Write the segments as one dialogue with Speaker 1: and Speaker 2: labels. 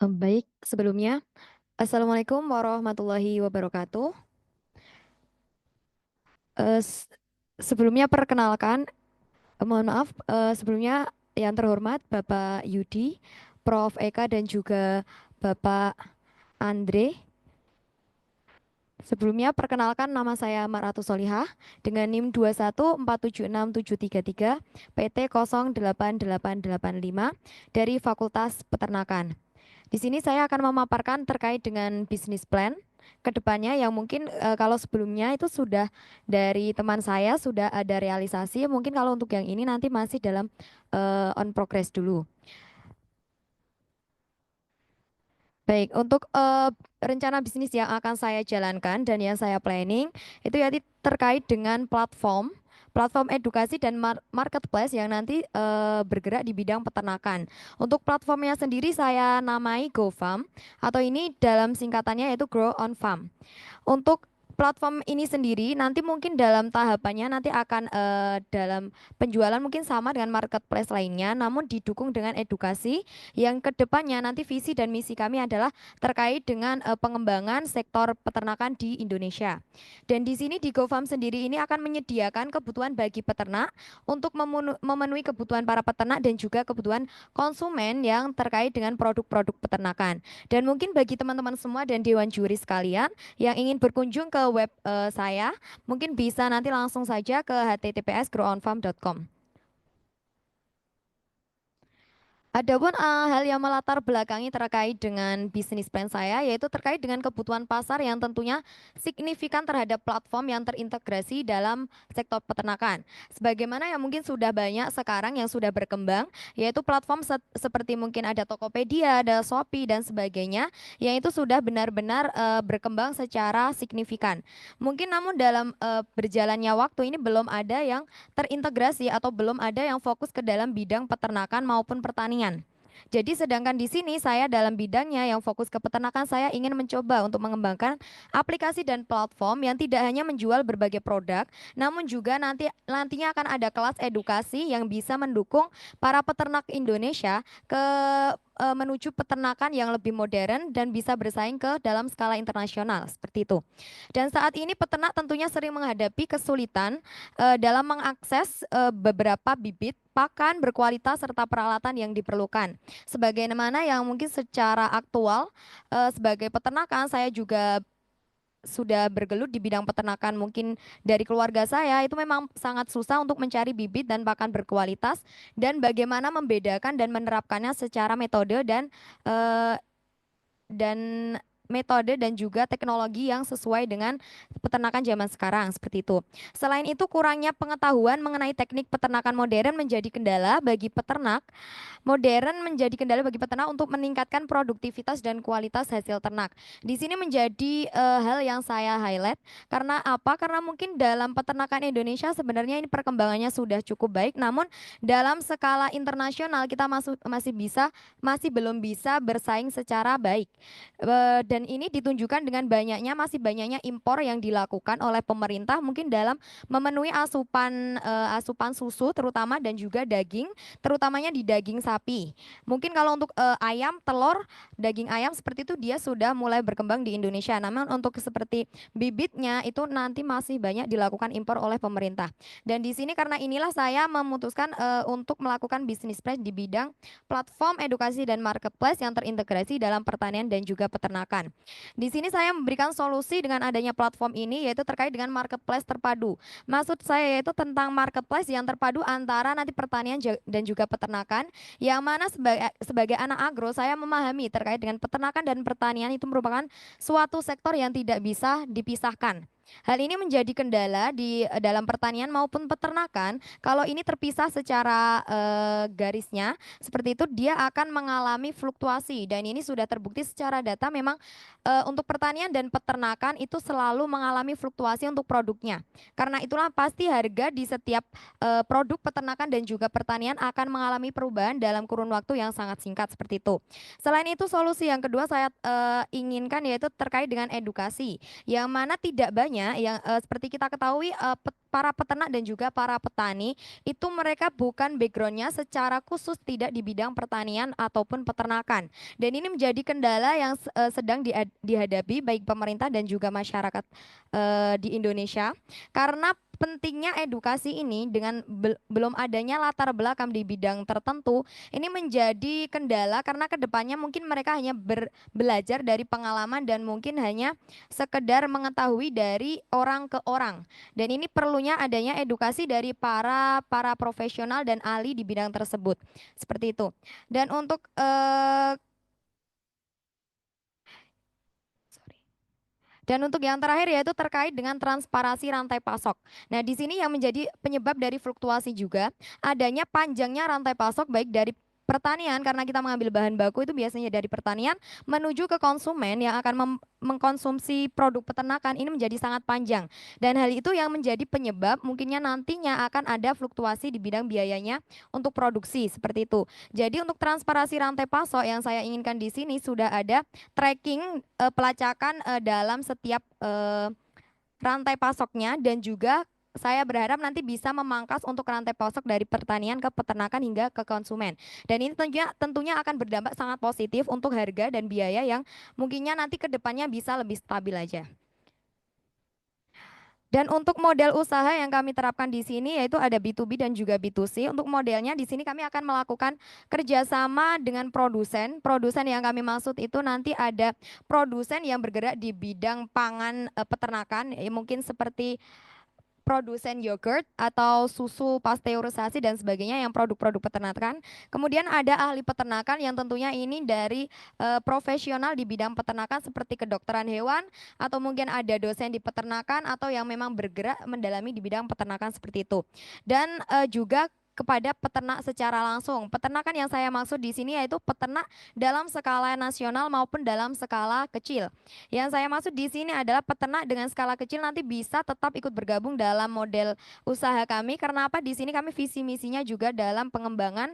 Speaker 1: Baik, sebelumnya, Assalamualaikum warahmatullahi wabarakatuh. Eh, s- Sebelumnya perkenalkan, mohon maaf, sebelumnya yang terhormat Bapak Yudi, Prof. Eka dan juga Bapak Andre. Sebelumnya perkenalkan nama saya Maratu Solihah dengan NIM 214767733 PT 08885 dari Fakultas Peternakan. Di sini saya akan memaparkan terkait dengan bisnis plan ke depannya yang mungkin kalau sebelumnya itu sudah dari teman saya sudah ada realisasi, mungkin kalau untuk yang ini nanti masih dalam on progress dulu. Baik, untuk rencana bisnis yang akan saya jalankan dan yang saya planning itu ya terkait dengan platform edukasi dan marketplace yang nanti bergerak di bidang peternakan. Untuk platformnya sendiri saya namai GoFarm atau ini dalam singkatannya yaitu Grow on Farm. Untuk platform ini sendiri nanti mungkin dalam tahapannya nanti akan dalam penjualan mungkin sama dengan marketplace lainnya, namun didukung dengan edukasi yang kedepannya nanti visi dan misi kami adalah terkait dengan pengembangan sektor peternakan di Indonesia. Dan di sini di GoFarm sendiri ini akan menyediakan kebutuhan bagi peternak untuk memenuhi kebutuhan para peternak dan juga kebutuhan konsumen yang terkait dengan produk-produk peternakan. Dan mungkin bagi teman-teman semua dan dewan juri sekalian yang ingin berkunjung ke web saya, mungkin bisa nanti langsung saja ke https://growonfarm.com. Adapun hal yang melatar belakangi terkait dengan bisnis plan saya yaitu terkait dengan kebutuhan pasar yang tentunya signifikan terhadap platform yang terintegrasi dalam sektor peternakan. Sebagaimana yang mungkin sudah banyak sekarang yang sudah berkembang yaitu platform seperti mungkin ada Tokopedia, ada Shopee dan sebagainya yang itu sudah benar-benar berkembang secara signifikan. Mungkin namun dalam berjalannya waktu ini belum ada yang terintegrasi atau belum ada yang fokus ke dalam bidang peternakan maupun pertanian. Jadi sedangkan di sini saya dalam bidangnya yang fokus ke peternakan saya ingin mencoba untuk mengembangkan aplikasi dan platform yang tidak hanya menjual berbagai produk, namun juga nantinya akan ada kelas edukasi yang bisa mendukung para peternak Indonesia ke menuju peternakan yang lebih modern dan bisa bersaing ke dalam skala internasional seperti itu. Dan saat ini peternak tentunya sering menghadapi kesulitan dalam mengakses beberapa bibit pakan berkualitas serta peralatan yang diperlukan. Sebagaimana yang mungkin secara aktual sebagai peternakan saya juga sudah bergelut di bidang peternakan mungkin dari keluarga saya itu memang sangat susah untuk mencari bibit dan pakan berkualitas dan bagaimana membedakan dan menerapkannya secara metode eh, dan metode dan juga teknologi yang sesuai dengan peternakan zaman sekarang seperti itu. Selain itu kurangnya pengetahuan mengenai teknik peternakan modern menjadi kendala bagi peternak. Modern menjadi kendala bagi peternak untuk meningkatkan produktivitas dan kualitas hasil ternak. Di sini menjadi hal yang saya highlight karena apa? Karena mungkin dalam peternakan Indonesia sebenarnya ini perkembangannya sudah cukup baik, namun dalam skala internasional kita masih belum bisa bersaing secara baik. Dan ini ditunjukkan dengan masih banyaknya impor yang dilakukan oleh pemerintah mungkin dalam memenuhi asupan susu terutama dan juga daging, terutamanya di daging sapi. Mungkin kalau untuk ayam, telur, daging ayam seperti itu dia sudah mulai berkembang di Indonesia. Namun untuk seperti bibitnya itu nanti masih banyak dilakukan impor oleh pemerintah. Dan di sini karena inilah saya memutuskan untuk melakukan bisnis plan di bidang platform edukasi dan marketplace yang terintegrasi dalam pertanian dan juga peternakan. Di sini saya memberikan solusi dengan adanya platform ini yaitu terkait dengan marketplace terpadu. Maksud saya yaitu tentang marketplace yang terpadu antara nanti pertanian dan juga peternakan yang mana sebagai anak agro saya memahami terkait dengan peternakan dan pertanian itu merupakan suatu sektor yang tidak bisa dipisahkan. Hal ini menjadi kendala di dalam pertanian maupun peternakan. Kalau ini terpisah secara garisnya, seperti itu dia akan mengalami fluktuasi dan ini sudah terbukti secara data memang untuk pertanian dan peternakan itu selalu mengalami fluktuasi untuk produknya. Karena itulah pasti harga di setiap produk peternakan dan juga pertanian akan mengalami perubahan dalam kurun waktu yang sangat singkat seperti itu. Selain itu solusi yang kedua saya inginkan yaitu terkait dengan edukasi yang mana tidak banyak yang seperti kita ketahui para peternak dan juga para petani itu mereka bukan backgroundnya secara khusus tidak di bidang pertanian ataupun peternakan. Dan ini menjadi kendala yang sedang dihadapi baik pemerintah dan juga masyarakat di Indonesia karena pentingnya edukasi ini dengan belum adanya latar belakang di bidang tertentu ini menjadi kendala karena kedepannya mungkin mereka hanya belajar dari pengalaman dan mungkin hanya sekedar mengetahui dari orang ke orang. Dan ini perlunya adanya edukasi dari para profesional dan ahli di bidang tersebut. Seperti itu. Dan untuk yang terakhir yaitu terkait dengan transparansi rantai pasok. Nah, di sini yang menjadi penyebab dari fluktuasi juga adanya panjangnya rantai pasok baik dari pertanian karena kita mengambil bahan baku itu biasanya dari pertanian menuju ke konsumen yang akan mengkonsumsi produk peternakan ini menjadi sangat panjang. Dan hal itu yang menjadi penyebab mungkinnya nantinya akan ada fluktuasi di bidang biayanya untuk produksi seperti itu. Jadi untuk transparansi rantai pasok yang saya inginkan di sini sudah ada tracking pelacakan dalam setiap rantai pasoknya dan juga saya berharap nanti bisa memangkas untuk rantai pasok dari pertanian ke peternakan hingga ke konsumen. Dan ini tentunya akan berdampak sangat positif untuk harga dan biaya yang mungkinnya nanti ke depannya bisa lebih stabil aja. Dan untuk model usaha yang kami terapkan di sini yaitu ada B2B dan juga B2C. Untuk modelnya di sini kami akan melakukan kerjasama dengan produsen. Produsen yang kami maksud itu nanti ada produsen yang bergerak di bidang pangan peternakan, mungkin seperti produsen yogurt atau susu pasteurisasi dan sebagainya yang produk-produk peternakan. Kemudian ada ahli peternakan yang tentunya ini dari profesional di bidang peternakan seperti kedokteran hewan atau mungkin ada dosen di peternakan atau yang memang bergerak mendalami di bidang peternakan seperti itu. Dan juga kepada peternak secara langsung. Peternakan yang saya maksud di sini yaitu peternak dalam skala nasional maupun dalam skala kecil. Yang saya maksud di sini adalah peternak dengan skala kecil nanti bisa tetap ikut bergabung dalam model usaha kami. Karena apa? Di sini kami visi misinya juga dalam pengembangan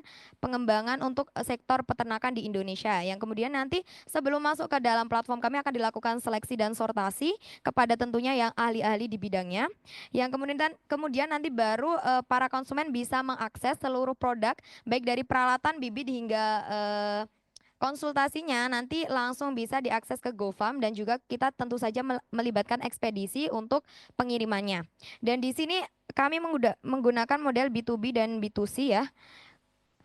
Speaker 1: untuk sektor peternakan di Indonesia. Yang kemudian nanti sebelum masuk ke dalam platform kami akan dilakukan seleksi dan sortasi kepada tentunya yang ahli-ahli di bidangnya. Yang kemudian nanti baru para konsumen bisa mengakses seluruh produk baik dari peralatan bibit hingga konsultasinya nanti langsung bisa diakses ke GoFarm dan juga kita tentu saja melibatkan ekspedisi untuk pengirimannya. Dan di sini kami menggunakan model B2B dan B2C ya.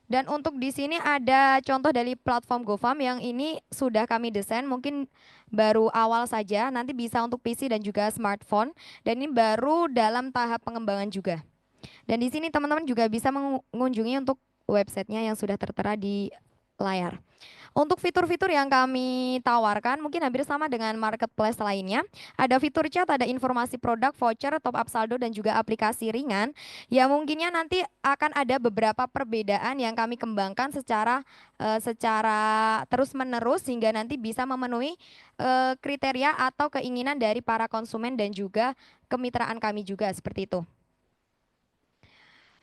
Speaker 1: Dan untuk di sini ada contoh dari platform GoFarm yang ini sudah kami desain, mungkin baru awal saja, nanti bisa untuk PC dan juga smartphone. Dan ini baru dalam tahap pengembangan juga. Dan di sini teman-teman juga bisa mengunjungi untuk websitenya yang sudah tertera di layar. Untuk fitur-fitur yang kami tawarkan mungkin hampir sama dengan marketplace lainnya. Ada fitur chat, ada informasi produk, voucher, top up saldo, dan juga aplikasi ringan. Ya mungkinnya nanti akan ada beberapa perbedaan yang kami kembangkan secara terus-menerus hingga nanti bisa memenuhi kriteria atau keinginan dari para konsumen dan juga kemitraan kami juga seperti itu.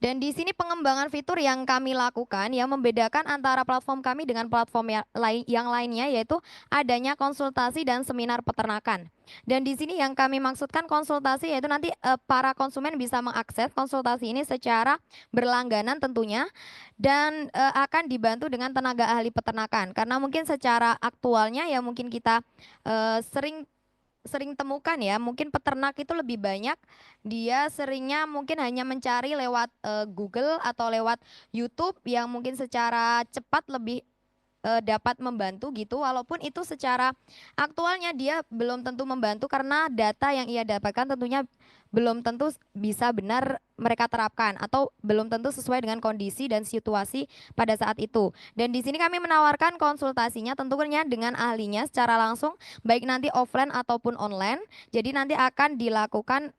Speaker 1: Dan di sini pengembangan fitur yang kami lakukan yang membedakan antara platform kami dengan platform yang lainnya yaitu adanya konsultasi dan seminar peternakan. Dan di sini yang kami maksudkan konsultasi yaitu nanti para konsumen bisa mengakses konsultasi ini secara berlangganan tentunya dan akan dibantu dengan tenaga ahli peternakan. Karena mungkin secara aktualnya ya mungkin kita sering temukan ya, mungkin peternak itu lebih banyak dia seringnya mungkin hanya mencari lewat Google atau lewat YouTube yang mungkin secara cepat lebih dapat membantu gitu, walaupun itu secara aktualnya dia belum tentu membantu karena data yang ia dapatkan tentunya belum tentu bisa benar mereka terapkan atau belum tentu sesuai dengan kondisi dan situasi pada saat itu. Dan di sini kami menawarkan konsultasinya tentunya dengan ahlinya secara langsung baik nanti offline ataupun online. Jadi nanti akan dilakukan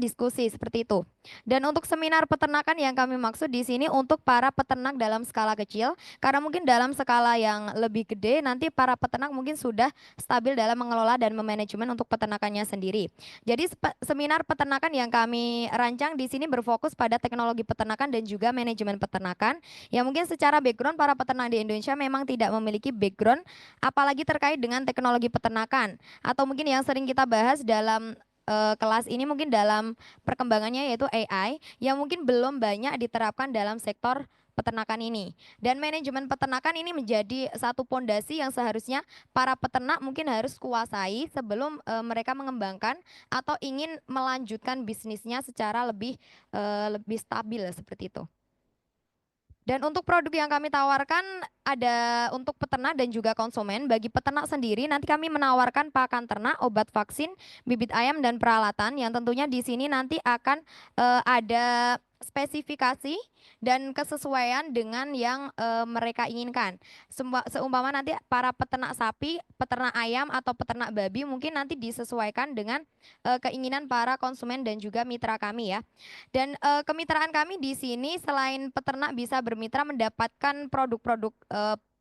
Speaker 1: diskusi seperti itu. Dan untuk seminar peternakan yang kami maksud di sini untuk para peternak dalam skala kecil, karena mungkin dalam skala yang lebih gede nanti para peternak mungkin sudah stabil dalam mengelola dan memanajemen untuk peternakannya sendiri. Jadi seminar peternakan yang kami rancang di sini berfokus pada teknologi peternakan dan juga manajemen peternakan. Yang mungkin secara background para peternak di Indonesia memang tidak memiliki background apalagi terkait dengan teknologi peternakan atau mungkin yang sering kita bahas dalam kelas ini mungkin dalam perkembangannya yaitu AI yang mungkin belum banyak diterapkan dalam sektor peternakan ini. Dan manajemen peternakan ini menjadi satu pondasi yang seharusnya para peternak mungkin harus kuasai sebelum mereka mengembangkan atau ingin melanjutkan bisnisnya secara lebih stabil seperti itu. Dan untuk produk yang kami tawarkan ada untuk peternak dan juga konsumen. Bagi peternak sendiri nanti kami menawarkan pakan ternak, obat vaksin, bibit ayam dan peralatan yang tentunya di sini nanti akan ada spesifikasi dan kesesuaian dengan yang mereka inginkan. Seumpama nanti para peternak sapi, peternak ayam atau peternak babi mungkin nanti disesuaikan dengan keinginan para konsumen dan juga mitra kami ya. Dan kemitraan kami di sini selain peternak bisa bermitra mendapatkan produk-produk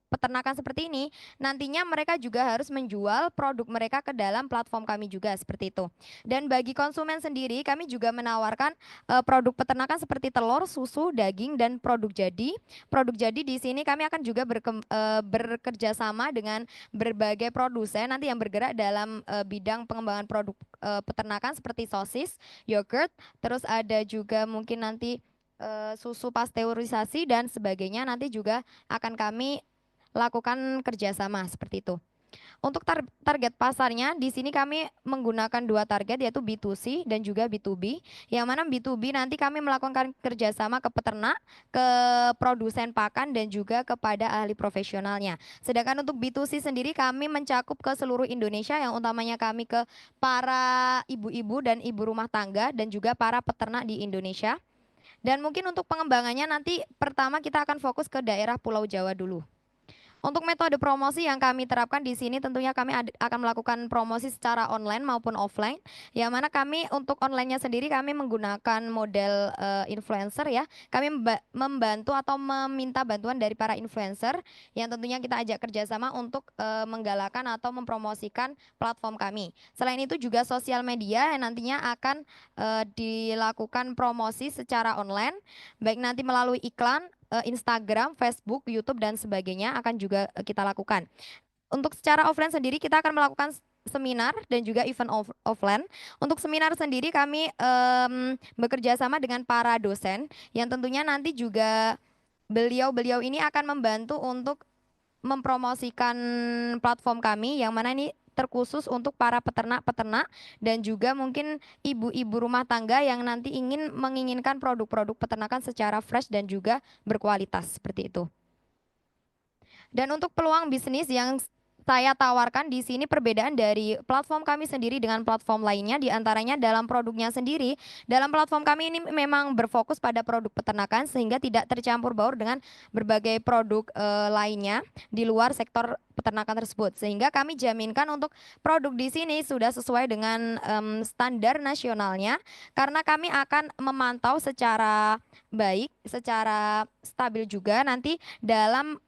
Speaker 1: peternakan seperti ini, nantinya mereka juga harus menjual produk mereka ke dalam platform kami juga seperti itu. Dan bagi konsumen sendiri, kami juga menawarkan produk peternakan seperti telur, susu, daging, dan produk jadi. Produk jadi di sini kami akan juga bekerja sama dengan berbagai produsen nanti yang bergerak dalam bidang pengembangan produk peternakan seperti sosis, yogurt, terus ada juga mungkin nanti susu pasteurisasi dan sebagainya nanti juga akan kami lakukan kerjasama seperti itu. Untuk target pasarnya di sini kami menggunakan dua target yaitu B2C dan juga B2B. Yang mana B2B nanti kami melakukan kerjasama ke peternak, ke produsen pakan dan juga kepada ahli profesionalnya. Sedangkan untuk B2C sendiri kami mencakup ke seluruh Indonesia yang utamanya kami ke para ibu-ibu dan ibu rumah tangga dan juga para peternak di Indonesia. Dan mungkin untuk pengembangannya nanti pertama kita akan fokus ke daerah Pulau Jawa dulu. Untuk metode promosi yang kami terapkan di sini tentunya kami akan melakukan promosi secara online maupun offline. Yang mana kami untuk online-nya sendiri kami menggunakan model influencer ya. Kami membantu atau meminta bantuan dari para influencer yang tentunya kita ajak kerjasama untuk menggalakkan atau mempromosikan platform kami. Selain itu juga sosial media yang nantinya akan dilakukan promosi secara online, baik nanti melalui iklan, Instagram, Facebook, YouTube dan sebagainya akan juga kita lakukan. Untuk secara offline sendiri kita akan melakukan seminar dan juga event offline. Untuk seminar sendiri kami bekerja sama dengan para dosen yang tentunya nanti juga beliau-beliau ini akan membantu untuk mempromosikan platform kami yang mana ini terkhusus untuk para peternak-peternak dan juga mungkin ibu-ibu rumah tangga yang nanti menginginkan produk-produk peternakan secara fresh dan juga berkualitas seperti itu. Dan untuk peluang bisnis yang saya tawarkan di sini perbedaan dari platform kami sendiri dengan platform lainnya diantaranya dalam produknya sendiri. Dalam platform kami ini memang berfokus pada produk peternakan sehingga tidak tercampur baur dengan berbagai produk lainnya di luar sektor peternakan tersebut. Sehingga kami jaminkan untuk produk di sini sudah sesuai dengan standar nasionalnya karena kami akan memantau secara baik, secara stabil juga nanti dalam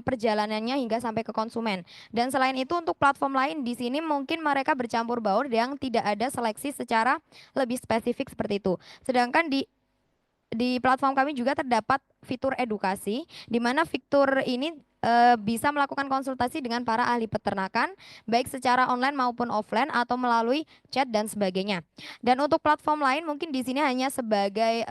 Speaker 1: perjalanannya hingga sampai ke konsumen. Dan selain itu untuk platform lain di sini mungkin mereka bercampur baur yang tidak ada seleksi secara lebih spesifik seperti itu. Sedangkan di platform kami juga terdapat fitur edukasi di mana fitur ini bisa melakukan konsultasi dengan para ahli peternakan baik secara online maupun offline atau melalui chat dan sebagainya. Dan untuk platform lain mungkin di sini hanya sebagai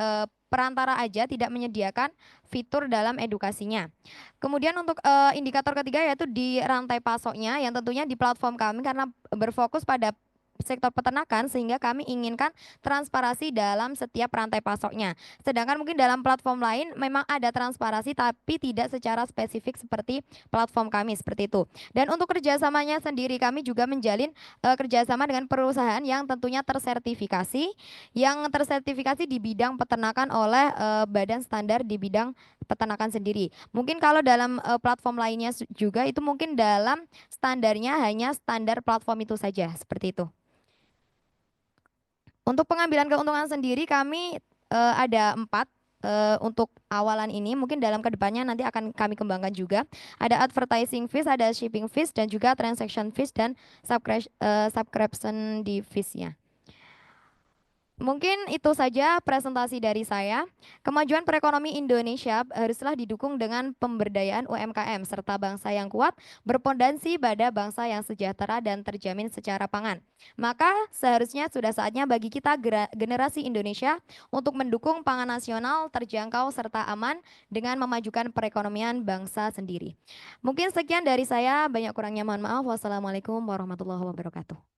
Speaker 1: perantara aja tidak menyediakan fitur dalam edukasinya. Kemudian untuk indikator ketiga yaitu di rantai pasoknya yang tentunya di platform kami karena berfokus pada sektor peternakan sehingga kami inginkan transparansi dalam setiap rantai pasoknya. Sedangkan mungkin dalam platform lain memang ada transparansi tapi tidak secara spesifik seperti platform kami seperti itu. Dan untuk kerjasamanya sendiri kami juga menjalin kerjasama dengan perusahaan yang tentunya tersertifikasi di bidang peternakan oleh badan standar di bidang peternakan sendiri. Mungkin kalau dalam platform lainnya juga itu mungkin dalam standarnya hanya standar platform itu saja seperti itu. Untuk pengambilan keuntungan sendiri kami ada 4 untuk awalan ini. Mungkin dalam kedepannya nanti akan kami kembangkan juga. Ada advertising fees, ada shipping fees, dan juga transaction fees dan subscription di fees-nya. Mungkin itu saja presentasi dari saya. Kemajuan perekonomian Indonesia haruslah didukung dengan pemberdayaan UMKM serta bangsa yang kuat berpondasi pada bangsa yang sejahtera dan terjamin secara pangan. Maka seharusnya sudah saatnya bagi kita generasi Indonesia untuk mendukung pangan nasional terjangkau serta aman dengan memajukan perekonomian bangsa sendiri. Mungkin sekian dari saya, banyak kurangnya mohon maaf. Wassalamualaikum warahmatullahi wabarakatuh.